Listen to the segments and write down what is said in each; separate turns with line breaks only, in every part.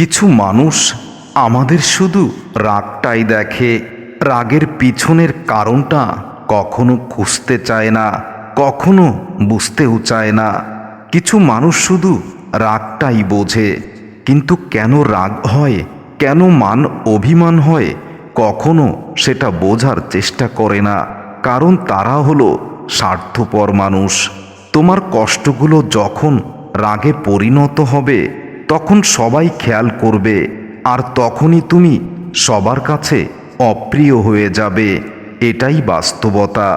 কিছু মানুষ আমাদের শুধু রাগটাই দেখে, রাগের পিছনের কারণটা কখনো খুঁজতে চায় না, কখনো বুঝতেও চায় না। কিছু মানুষ শুধু রাগটাই বোঝে, কিন্তু কেন রাগ হয়, কেন মান অভিমান হয়, কখনো সেটা বোঝার চেষ্টা করে না। কারণ তারা হলো স্বার্থপর মানুষ। তোমার কষ্টগুলো যখন রাগে পরিণত হবে, তখন সবাই খেয়াল করবে, আর তখনই তুমি সবার কাছে অপ্রিয় হয়ে যাবে। এটাই বাস্তবতা।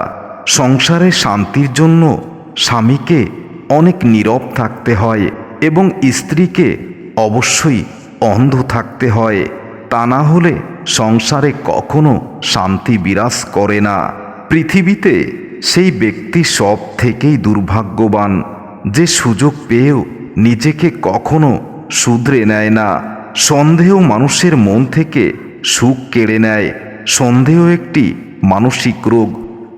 সংসারে শান্তির জন্য স্বামীকে অনেক নীরব থাকতে হয় এবং স্ত্রীকে অবশ্যই অন্ধ থাকতে হয়। তা না হলে সংসারে কখনো শান্তি বিরাজ করে না। পৃথিবীতে সেই ব্যক্তি সব থেকেই দুর্ভাগ্যবান, যে সুযোগ পেয়েও নিজেকে কখনো শুধরে নেয় না। সন্দেহ মানুষের মন থেকে সুখ কেড়ে নেয়। সন্দেহ একটি মানসিক রোগ,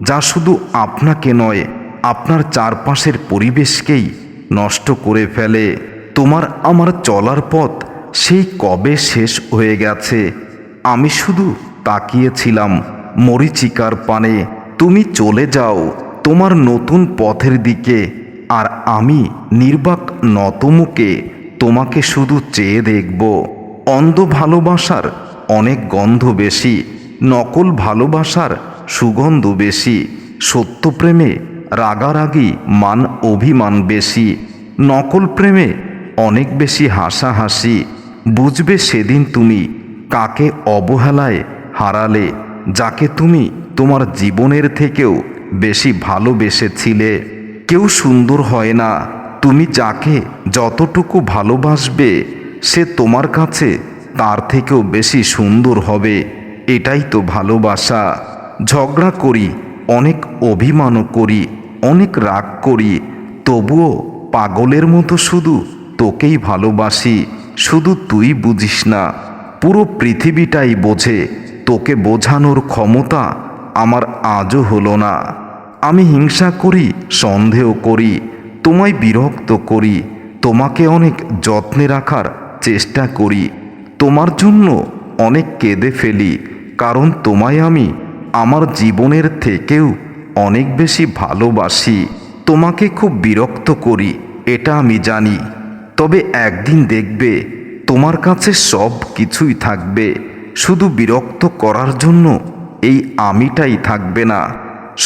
যা শুধু আপনাকে নয়, আপনার চারপাশের পরিবেশকেই নষ্ট করে ফেলে। তোমার আমার চলার পথ সেই কবে শেষ হয়ে গেছে। আমি শুধু তাকিয়েছিলাম মরীচিকার পানে। তুমি চলে যাও তোমার নতুন পথের দিকে, আর আমি নির্বাক নতমুখে তোমাকে শুধু চেয়ে দেখব। অন্ধ ভালোবাসার অনেক গন্ধ বেশি, নকল ভালোবাসার সুগন্ধ বেশি। সত্য প্রেমে রাগারাগি মান অভিমান বেশি, নকল প্রেমে অনেক বেশি হাসাহাসি। বুঝবে সেদিন তুমি কাকে অবহেলায় হারালে, যাকে তুমি তোমার জীবনের থেকেও বেশি ভালোবেসেছিলে। কেউ সুন্দর হয় না, তুমি যাকে যতটুকু ভালোবাসবে সে তোমার কাছে তার থেকেও বেশি সুন্দর হবে। এটাই তো ভালোবাসা। ঝগড়া করি, অনেক অভিমানও করি, অনেক রাগ করি, তবুও পাগলের মতো শুধু তোকেই ভালোবাসি। শুধু তুই বুঝিস না, পুরো পৃথিবীটাই বোঝে। তোকে বোঝানোর ক্ষমতা আমার আজও হলো না। আমি হিংসা করি, সন্দেহ করি, তোমায় বিরক্ত করি, তোমাকে অনেক যত্নে রাখার চেষ্টা করি, তোমার জন্য অনেক কেঁদে ফেলি, কারণ তোমায় আমি আমার জীবনের থেকেও অনেক বেশি ভালোবাসি। তোমাকে খুব বিরক্ত করি, এটা আমি জানি। তবে একদিন দেখবে তোমার কাছে সব কিছুই থাকবে, শুধু বিরক্ত করার জন্য এই আমিটাই থাকবে না।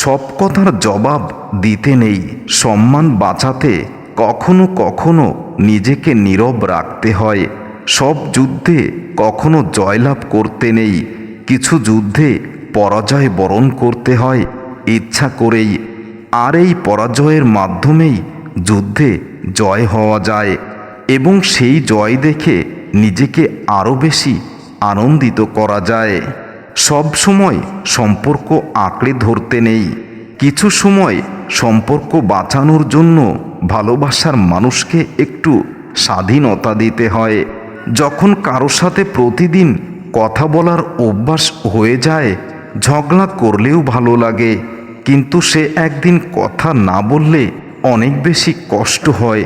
সব কথার জবাব দিতে নেই, সম্মান বাঁচাতে কখনো কখনো নিজেকে নীরব রাখতে হয়। সব যুদ্ধে কখনো জয়লাভ করতে নেই, কিছু যুদ্ধে পরাজয় বরণ করতে হয় ইচ্ছা করেই। আর এই পরাজয়ের মাধ্যমেই যুদ্ধে জয় হওয়া যায়, এবং সেই জয় দেখে নিজেকে আরও বেশি আনন্দিত করা যায়। সব সময় সম্পর্ক আঁকড়ে ধরতে নেই, কিছু সময় সম্পর্ক বাঁচানোর জন্য ভালোবাসার মানুষকে একটু স্বাধীনতা দিতে হয়। যখন কারো সাথে প্রতিদিন কথা বলার অভ্যাস হয়ে যায়, ঝগড়া করলেও ভালো লাগে, কিন্তু সে একদিন কথা না বললে অনেক বেশি কষ্ট হয়,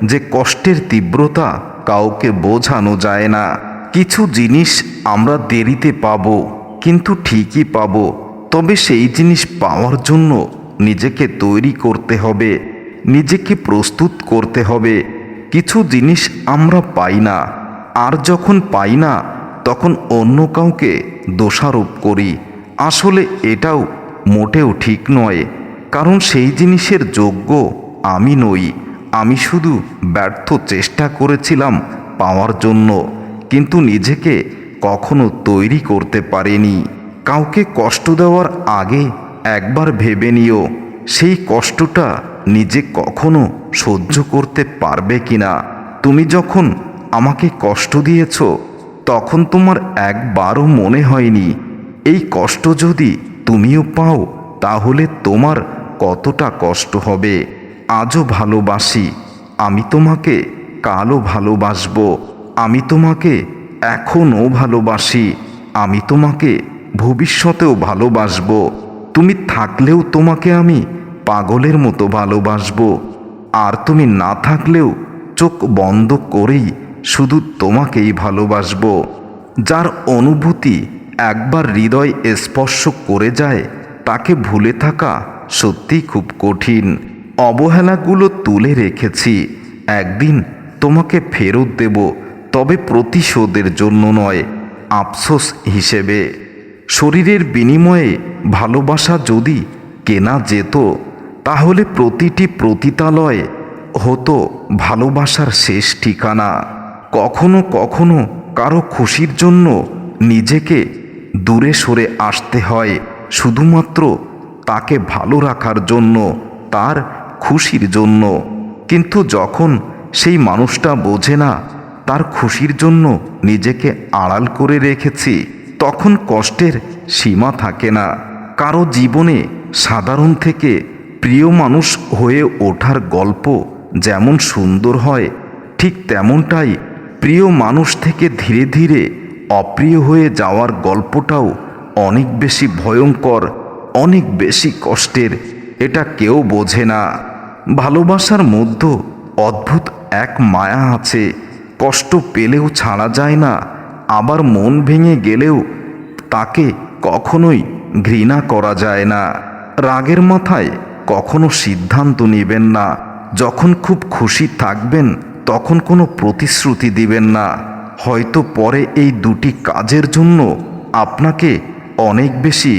যে কষ্টের তীব্রতা কাউকে বোঝানো যায় না। কিছু জিনিস আমরা দেরিতে পাবো, কিন্তু ঠিকই পাবো। তবে সেই জিনিস পাওয়ার জন্য নিজেকে তৈরি করতে হবে, নিজেকে প্রস্তুত করতে হবে। কিছু জিনিস আমরা পাই না, আর যখন পাই না তখন অন্য কাউকে দোষারোপ করি। আসলে এটাও মোটেও ঠিক নয়, কারণ সেই জিনিসের যোগ্য আমি নই। আমি শুধু ব্যর্থ চেষ্টা করেছিলাম পাওয়ার জন্য, কিন্তু নিজেকে কখনো তৈরি করতে পারিনি। কাউকে কষ্ট দেওয়ার আগে একবার ভেবে নিও সেই কষ্টটা নিজে কখনো সহ্য করতে পারবে কিনা। তুমি যখন আমাকে কষ্ট দিয়েছ, তখন তোমার একবারও মনে হয়নি এই কষ্ট যদি তুমিও পাও তাহলে তোমার কতটা কষ্ট হবে। আজও ভালোবাসি, আমি তোমাকে কালও ভালোবাসবো, আমি তোমাকে এখনও ভালোবাসি, আমি তোমাকে ভবিষ্যতেও ভালোবাসবো। তুমি থাকলেও তোমাকে আমি পাগলের মতো ভালোবাসবো, আর তুমি না থাকলেও চোখ বন্ধ করেই শুধু তোমাকেই ভালোবাসবো। যার অনুভূতি একবার হৃদয় স্পর্শ করে যায় তাকে ভুলে থাকা সত্যিই খুব কঠিন। অবহেলাগুলো তুলে রেখেছি, একদিন তোমাকে ফেরত দেব, তবে প্রতিশোধের জন্য নয়, আফসোস হিসেবে। শরীরের বিনিময়ে ভালোবাসা যদি কেনা যেত, তাহলে প্রতিটি প্রতিতালয় হতো ভালোবাসার শেষ ঠিকানা। কখনো কখনো কারো খুশির জন্য নিজেকে দূরে সরে আসতে হয়, শুধুমাত্র তাকে ভালো রাখার জন্য, তার খুশির জন্য। কিন্তু যখন সেই মানুষটা বোঝে না তার খুশির জন্য নিজেকে আড়াল করে রেখেছি, তখন কষ্টের সীমা থাকে না। কারো জীবনে সাধারণ থেকে প্রিয় মানুষ হয়ে ওঠার গল্প যেমন সুন্দর হয়, ঠিক তেমনটাই প্রিয় মানুষ থেকে ধীরে ধীরে অপ্রিয় হয়ে যাওয়ার গল্পটাও অনেক বেশি ভয়ঙ্কর, অনেক বেশি কষ্টের। এটা কেউ বোঝে না। ভালোবাসার মধ্যে অদ্ভুত এক মায়া আছে, কষ্ট পেলেও ছাড়া যায় না, আবার মন ভেঙে গেলেও তাকে কখনোই ঘৃণা করা যায় না। রাগের মাথায় কখনো সিদ্ধান্ত নেবেন না। যখন খুব খুশি থাকবেন তখন কোনো প্রতিশ্রুতি দিবেন না। হয়তো পরে এই দুটি কাজের জন্য আপনাকে অনেক বেশি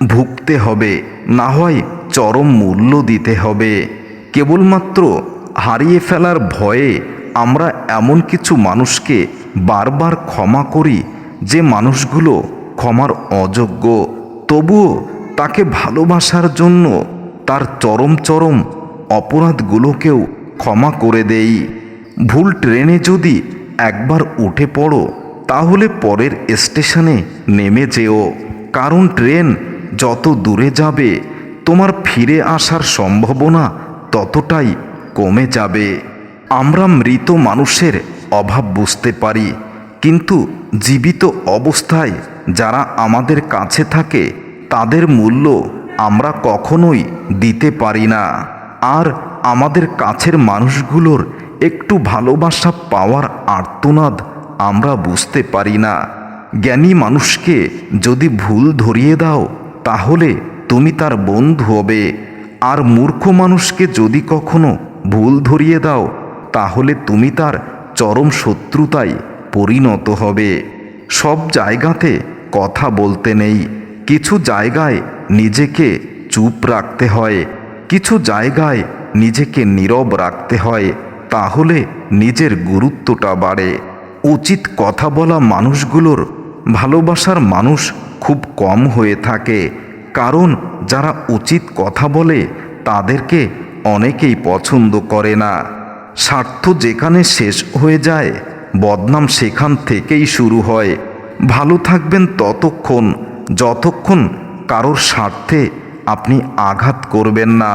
ভুগতে হবে, না হয় চরম মূল্য দিতে হবে। কেবলমাত্র হারিয়ে ফেলার ভয়ে আমরা এমন কিছু মানুষকে বারবার ক্ষমা করি যে মানুষগুলো ক্ষমার অযোগ্য, তবুও তাকে ভালোবাসার জন্য তার চরম চরম অপরাধগুলোকেও ক্ষমা করে দেই। ভুল ট্রেনে যদি একবার উঠে পড়ো, তাহলে পরের স্টেশনে নেমে যেও, কারণ ট্রেন যত দূরে যাবে তোমার ফিরে আসার সম্ভাবনা ততটাই কমে যাবে। আমরা মৃত মানুষের অভাব বুঝতে পারি, কিন্তু জীবিত অবস্থায় যারা আমাদের কাছে থাকে তাদের মূল্য আমরা কখনোই দিতে পারি না। আর আমাদের কাছের মানুষগুলোর একটু ভালোবাসা পাওয়ার আর্তনাদ আমরা বুঝতে পারি না। জ্ঞানী মানুষকে যদি ভুল ধরিয়ে দাও তাহলে তুমি তার বন্ধু হবে, আর মূর্খ মানুষকে যদি কখনো ভুল ধরিয়ে দাও তাহলে তুমি তার চরম শত্রুতায় পরিণত হবে। সব জায়গাতে কথা বলতে নেই, কিছু জায়গায় নিজেকে চুপ রাখতে হয়, কিছু জায়গায় নিজেকে নীরব রাখতে হয়, তাহলে নিজের গুরুত্বটা বাড়ে। উচিত কথা বলা মানুষগুলোর ভালোবাসার মানুষ খুব কম হয়ে থাকে, কারণ যারা উচিত কথা বলে তাদেরকে অনেকেই পছন্দ করে না। স্বার্থ যেখানে শেষ হয়ে যায় বদনাম সেখান থেকেই শুরু হয়। ভালো থাকবেন ততক্ষণ যতক্ষণ কারোর স্বার্থে আপনি আঘাত করবেন না।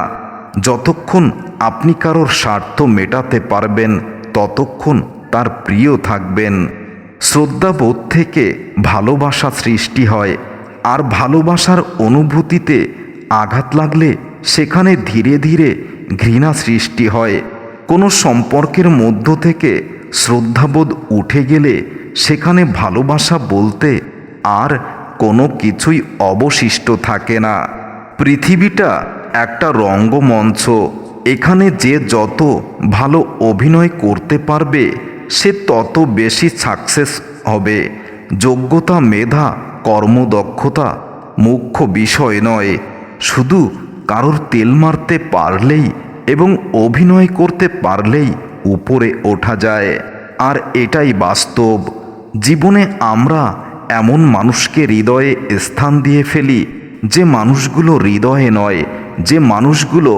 যতক্ষণ আপনি কারোর স্বার্থ মেটাতে পারবেন ততক্ষণ তার প্রিয় থাকবেন। শ্রদ্ধাবোধ থেকে ভালোবাসা সৃষ্টি হয়, আর ভালোবাসার অনুভূতিতে আঘাত লাগলে সেখানে ধীরে ধীরে ঘৃণা সৃষ্টি হয়। কোনো সম্পর্কের মধ্য থেকে শ্রদ্ধাবোধ উঠে গেলে সেখানে ভালোবাসা বলতে আর কোনো কিছুই অবশিষ্ট থাকে না। পৃথিবীটা একটা রঙ্গমঞ্চ, এখানে যে যত ভালো অভিনয় করতে পারবে সে তত বেশি সাকসেস হবে। যোগ্যতা, মেধা, কর্মদক্ষতা মুখ্য বিষয় নয়, শুধু কারোর তেল মারতে পারলেই এবং অভিনয় করতে পারলেই উপরে ওঠা যায়। আর এটাই বাস্তব। জীবনে আমরা এমন মানুষকে হৃদয়ে স্থান দিয়ে ফেলি যে মানুষগুলো হৃদয়ে নয়, যে মানুষগুলো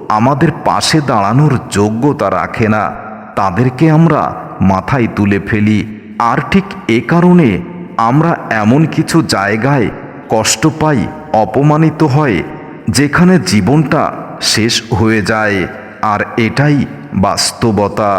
আমাদের পাশে দাঁড়ানোর যোগ্যতা রাখে না, তাদেরকে আমরা মাথায় তুলে ফেলি। আর ঠিক এ কারণে আমরা এমন কিছু জায়গায় কষ্ট পাই, অপমানিত হয়, যেখানে জীবনটা শেষ হয়ে যায়। আর এটাই বাস্তবতা।